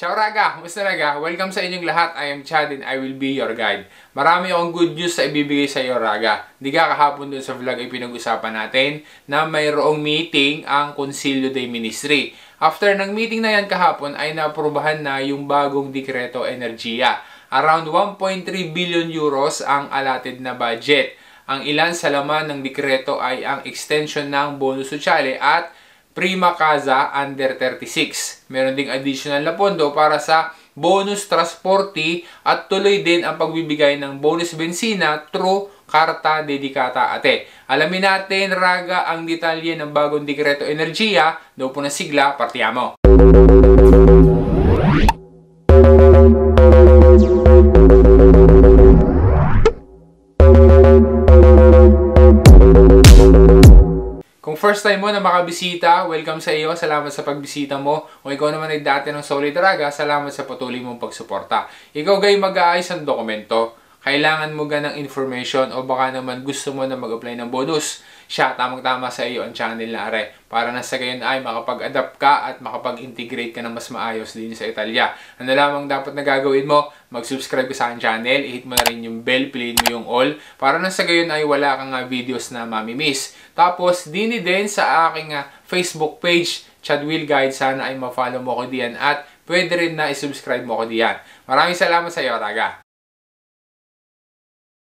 Ciao Raga! Kumusta Raga? Welcome sa inyong lahat. I am Chad and I will be your guide. Marami akong good news na ibibigay sa iyo Raga. Di ka kahapon dun sa vlog ay pinag-usapan natin na mayroong meeting ang Concilio Dei Ministry. After ng meeting na yan kahapon ay naaprubahan na yung bagong Dekreto Enerhiya. Around 1.3 billion euros ang allotted na budget. Ang ilan sa laman ng dekreto ay ang extension ng bonus sosyale at Prima Casa Under 36. Meron ding additional na pondo para sa bonus transporti at tuloy din ang pagbibigay ng bonus bensina through Carta Dedicata Ate. Alamin natin Raga ang detalye ng bagong Dekreto Enerhiya, daw po na sigla, partiamo. Kung first time mo na makabisita, welcome sa iyo. Salamat sa pagbisita mo. Kung ikaw naman ay dati ng Solid Raga, salamat sa patuloy mong pagsuporta. Ikaw gay mag-aayos ng dokumento. Kailangan mo ng information o baka naman gusto mo na mag-apply ng bonus. Siya, tamang-tama sa iyo ang channel na are. Para na sa gayon ay makapag-adapt ka at makapag-integrate ka ng mas maayos din sa Italia. Ano lamang dapat na gagawin mo? Mag-subscribe ka sa aking channel, i-hit mo na rin yung bell, piliin mo yung all. Para na sa gayon ay wala kang videos na mamimiss. Tapos, din sa aking Facebook page, Chad Will Guide. Sana ay ma-follow mo ko diyan at pwede rin na i-subscribe mo ko diyan. Maraming salamat sa iyo, Raga.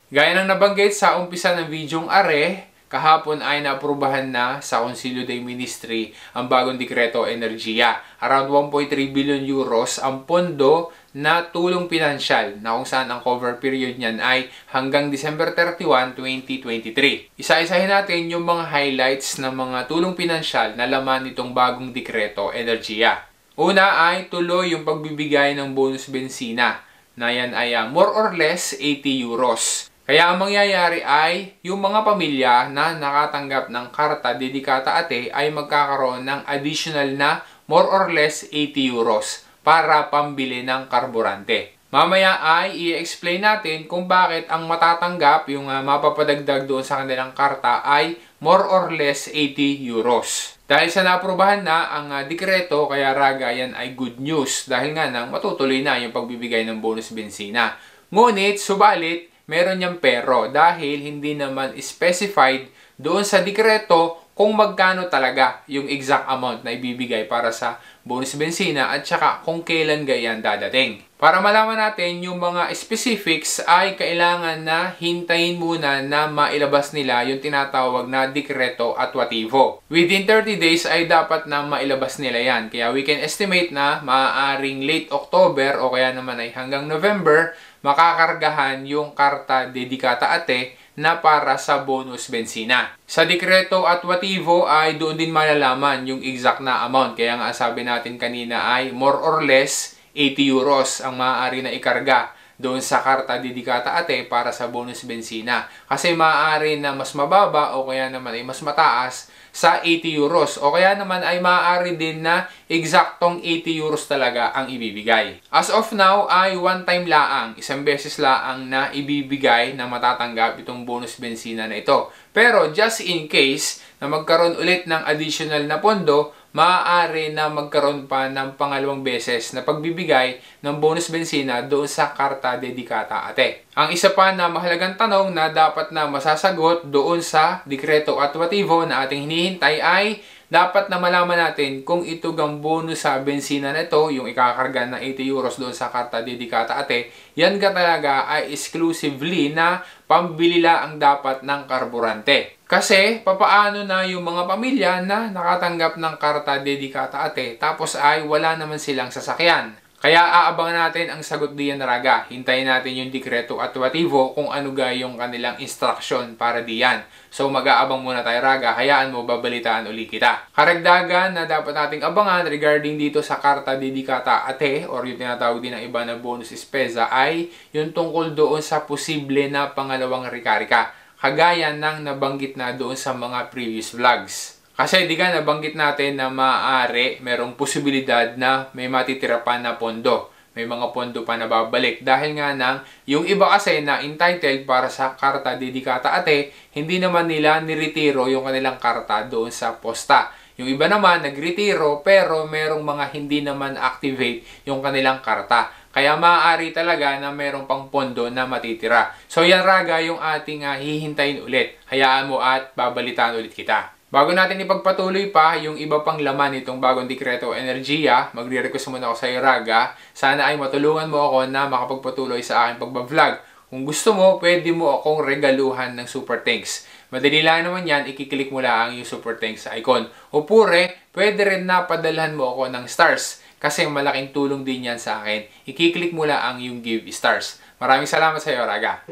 Gaya ng nabanggit sa umpisa ng videong are, kahapon ay naaprubahan na sa Concilio Dei Ministry ang bagong Dekreto Enerhiya. Around 1.3 billion euros ang pondo na tulong pinansyal na kung saan ang cover period niyan ay hanggang December 31, 2023. Isa-isahin natin yung mga highlights ng mga tulong pinansyal na laman nitong bagong Dekreto Enerhiya. Una ay tuloy yung pagbibigay ng bonus bensina na yan ay more or less 80 euros. Kaya ang mangyayari ay yung mga pamilya na nakatanggap ng Carta Dedicata Ate ay magkakaroon ng additional na more or less 80 euros para pambili ng karburante. Mamaya ay i-explain natin kung bakit ang matatanggap, yung mapapadagdag doon sa kanilang karta ay more or less 80 euros. Dahil sa naaprubahan na ang dekreto, kaya Raga yan ay good news dahil nga nang matutuloy na yung pagbibigay ng bonus bensina. Ngunit, subalit, meron niyang pero dahil hindi naman specified doon sa dekreto kung magkano talaga yung exact amount na ibibigay para sa bonus bensina at saka kung kailan gayan dadating. Para malaman natin yung mga specifics ay kailangan na hintayin muna na mailabas nila yung tinatawag na dekreto attuativo. Within 30 days ay dapat na mailabas nila yan. Kaya we can estimate na maaaring late October o kaya naman ay hanggang November makakargahan yung Carta Dedicata Ate na para sa bonus bensina. Sa dekreto attuativo ay doon din malalaman yung exact na amount. Kaya nga sabi natin kanina ay more or less 80 euros ang maaari na ikarga doon sa Carta Dedicata Ate para sa bonus bensina. Kasi maaari na mas mababa o kaya naman ay mas mataas sa 80 euros. O kaya naman ay maaari din na eksaktong 80 euros talaga ang ibibigay. As of now ay one time laang, isang beses laang na ibibigay na matatanggap itong bonus bensina na ito. Pero just in case na magkaroon ulit ng additional na pondo, maaari na magkaroon pa ng pangalawang beses na pagbibigay ng bonus bensina doon sa Carta Dedicata Ate. Ang isa pa na mahalagang tanong na dapat na masasagot doon sa Dekreto Attuativo na ating hinihintay ay dapat na malaman natin kung ito ang bonus sa bensina na ito, yung ikakarga ng 80 euros doon sa Carta Dedicata Ate, yan ka talaga ay exclusively na pambili lang ang dapat ng karburante. Kasi, papaano na yung mga pamilya na nakatanggap ng Carta Dedicata Ate tapos ay wala naman silang sasakyan? Kaya aabangan natin ang sagot diyan Raga. Hintayin natin yung Dekreto Attuativo kung ano ga yung kanilang instruction para diyan. So mag-aabang muna tayo Raga. Hayaan mo, babalitaan uli kita. Karagdagan na dapat nating abangan regarding dito sa Carta Dedicata Ate or yung tinatawag din ng iba na bonus spesa ay yung tungkol doon sa posible na pangalawang rika-rika. Kagaya ng nabanggit na doon sa mga previous vlogs. Kasi di ka nabanggit natin na maaari merong posibilidad na may matitira pa na pondo. May mga pondo pa na babalik. Dahil nga nang yung iba kasi na entitled para sa Carta Dedicata Ate, hindi naman nila niretiro yung kanilang karta doon sa posta. Yung iba naman nagretiro pero merong mga hindi naman activate yung kanilang karta. Kaya maaari talaga na merong pang pondo na matitira. So yan Raga yung ating hihintayin ulit. Hayaan mo at babalitaan ulit kita. Bago natin ipagpatuloy pa yung iba pang laman nitong bagong dekreto enerhiya, magre-request muna ako sa iyo Raga. Sana ay matulungan mo ako na makapagpatuloy sa aking pagbablog. Kung gusto mo, pwede mo akong regaluhan ng super thanks. Madali lang naman yan, ikiklik mo lang yung super thanks sa icon. O pure, pwede rin na padalhan mo ako ng stars. Kasi malaking tulong din yan sa akin. Ikiklik mo lang yung give stars. Maraming salamat sa iyo Raga.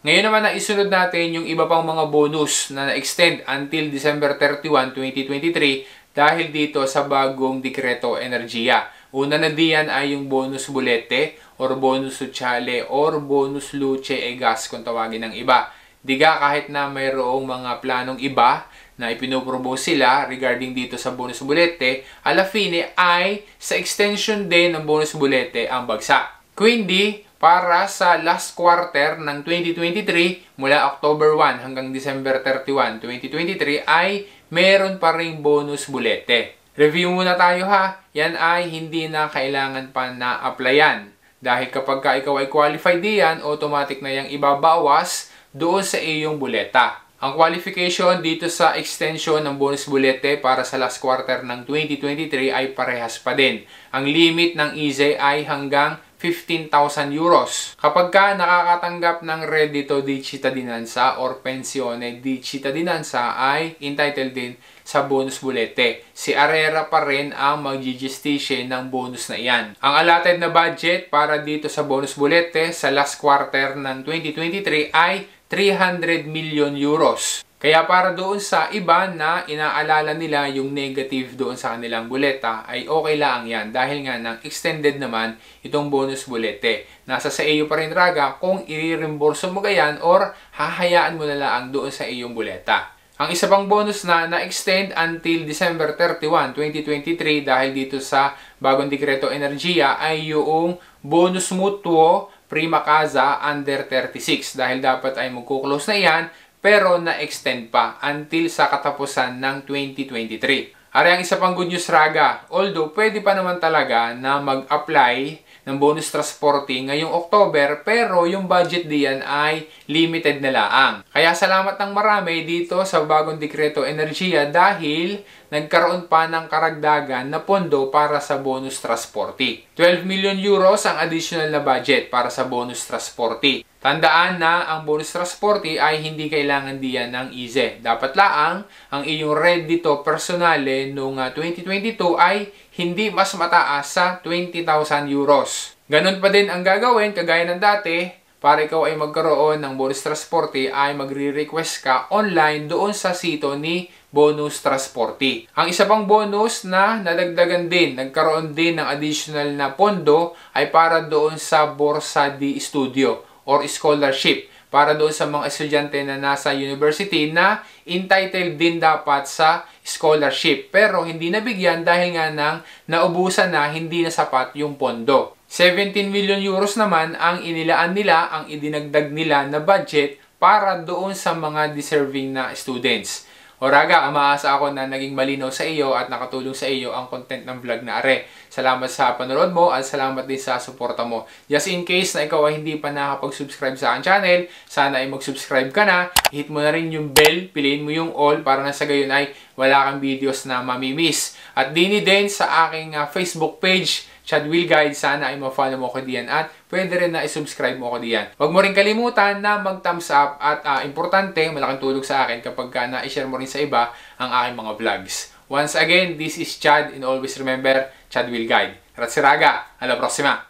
Ngayon naman na isunod natin yung iba pang mga bonus na na-extend until December 31, 2023 dahil dito sa bagong dekreto enerhiya. Una na diyan ay yung bonus bulete or bonus sosyale or bonus luce e gas kung tawagin ng iba. Diga kahit na mayroong mga planong iba na ipinopropose sila regarding dito sa bonus bulete, ala fine ay sa extension din ng bonus bulete ang bagsak. Kundi, para sa last quarter ng 2023, mula October 1 hanggang December 31, 2023, ay meron pa ring bonus bulete. Review muna tayo ha. Yan ay hindi na kailangan pa na-applyan. Dahil kapag ikaw ay qualified diyan, automatic na yung ibabawas doon sa iyong buleta. Ang qualification dito sa extension ng bonus bulete para sa last quarter ng 2023 ay parehas pa din. Ang limit ng IZE ay hanggang 15,000 euros. Kapag ka nakakatanggap ng reddito di cittadinanza or pensione di cittadinanza ay entitled din sa bonus bulete. Si ARERA pa rin ang mag-justiciate ng bonus na iyan. Ang allotted na budget para dito sa bonus bulete sa last quarter ng 2023 ay 300 million euros. Kaya para doon sa iba na inaalala nila yung negative doon sa kanilang buleta ay okay lang yan dahil nga nang extended naman itong bonus bulete. Nasa sa iyo pa rin Raga kung i-reimburso mo gayan or hahayaan mo na lang doon sa iyong buleta. Ang isa pang bonus na na-extend until December 31, 2023 dahil dito sa bagong dekreto enerhiya ay yung bonus mutuo prima casa under 36 dahil dapat ay magkuklose na yan pero na-extend pa until sa katapusan ng 2023. Ari ang isa pang good news Raga, although pwede pa naman talaga na mag-apply ng bonus transporte ngayong October pero yung budget diyan ay limited na laang. Kaya salamat ng marami dito sa bagong dekreto enerhiya dahil nagkaroon pa ng karagdagan na pondo para sa bonus transporte. 12 million euros ang additional na budget para sa bonus transporte. Tandaan na ang bonus transporte ay hindi kailangan diyan ng IZE. Dapat laang ang iyong reddito personale noong 2022 ay hindi mas mataas sa 20,000 euros. Ganon pa din ang gagawin kagaya ng dati. Para ikaw ay magkaroon ng bonus transporte ay magre-request ka online doon sa sito ni bonus transporte. Ang isa pang bonus na nadagdagan din, nagkaroon din ng additional na pondo ay para doon sa Borsa di Studio or scholarship para doon sa mga estudyante na nasa university na entitled din dapat sa scholarship pero hindi nabigyan dahil nga nang naubusan na hindi na sapat yung pondo. 17 million euros naman ang inilaan nila, ang idinagdag nila na budget para doon sa mga deserving na students. O Raga, umaasa ako na naging malinaw sa iyo at nakatulong sa iyo ang content ng vlog na are. Salamat sa panonood mo at salamat din sa suporta mo. Just in case na ikaw ay hindi pa nakapag-subscribe sa aking channel, sana ay mag-subscribe ka na. Hit mo na rin yung bell, piliin mo yung all para na sa gayon ay wala kang videos na mamimiss. At dini din sa aking Facebook page, Chad Will Guide, sana ay ma-follow mo ko diyan at pwede rin na i-subscribe mo ko diyan. Huwag mo rin kalimutan na mag-thumbs up at importante, malaking tulong sa akin kapag na-share mo rin sa iba ang aking mga vlogs. Once again, this is Chad and always remember, Chad Will Guide. Ratsiraga, alla prossima!